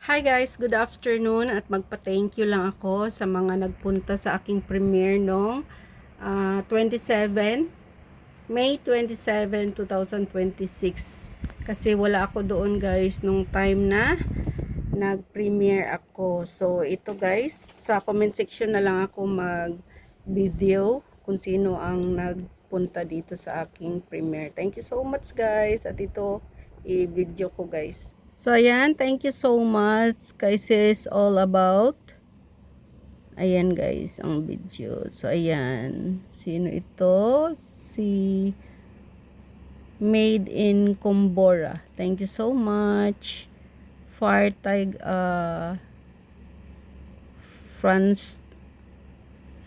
Hi guys, good afternoon at magpa-thank you lang ako sa mga nagpunta sa aking premiere noong 27 May 27, 2026. Kasi wala ako doon guys nung time na nag-premiere ako. So ito guys, sa comment section na lang ako mag-video kung sino ang nagpunta dito sa aking premiere. Thank you so much guys. At ito i-video ko guys. So, ayan. Thank you so much. Kasi is all about. Ayan, guys, ang video. So, ayan. Sino ito? Si Made in Combora. Thank you so much. Fartag,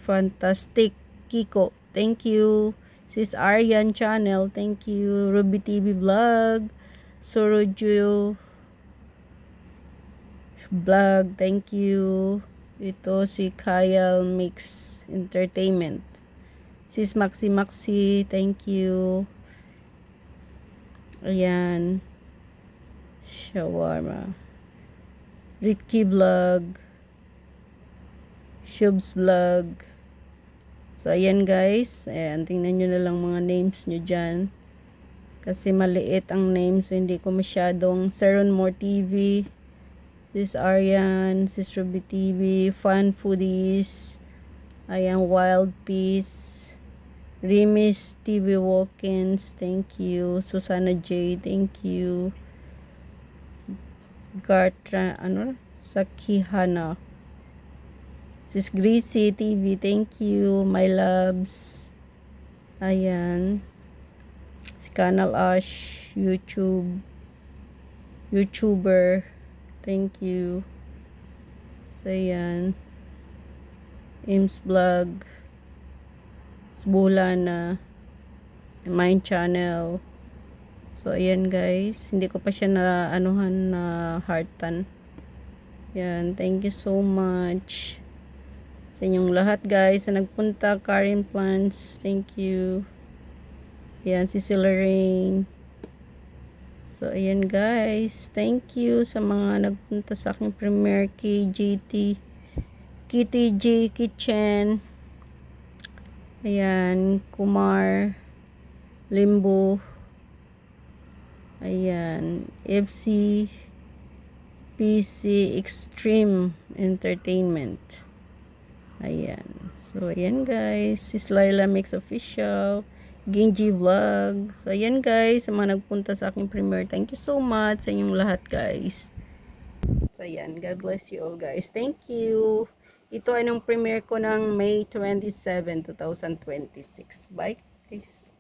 Fantastic Kiko. Thank you. Sis Aryan Channel. Thank you. Ruby TV Vlog. Suroju Vlog, thank you. Ito si Kyle Mix Entertainment. Sis Maxi, thank you. Ayan. Shawarma. Ritki Vlog. Shubs Vlog. So, ayan guys. Ayan, tingnan nyo na lang mga names nyo dyan. Kasi maliit ang names. So, hindi ko masyadong. Saron More TV. Sis Aryan, Sis Ruby TV, Fun Foodies, ayan, Wild Peace, Rimis TV Walk-ins, thank you. Susana J, thank you. Gartra, Sakihana. Sis Greasy TV, thank you. My loves. Ayan. Si Kanal Ash, YouTuber. Thank you. So, ayan. Ames Vlog. Sbulana. Mine Channel. So, ayan guys. Hindi ko pa siya na heartan. Ayan. Thank you so much. Sa inyong lahat guys na nagpunta. Karen Plants. Thank you. Ayan. Si Rain. So, ayan guys. Thank you sa mga nagpunta sa aking premiere KJT. Kitty J Kitchen. Ayan. Kumar. Limbo. Ayan. FC. PC Extreme Entertainment. Ayan. So, ayan guys. Sis Laila Mix Official. Genji Vlog. So, ayan guys, sa mga nagpunta sa aking premiere. Thank you so much sa inyong lahat guys. So, ayan. God bless you all guys. Thank you. Ito ay nung premiere ko ng May 27, 2026. Bye guys.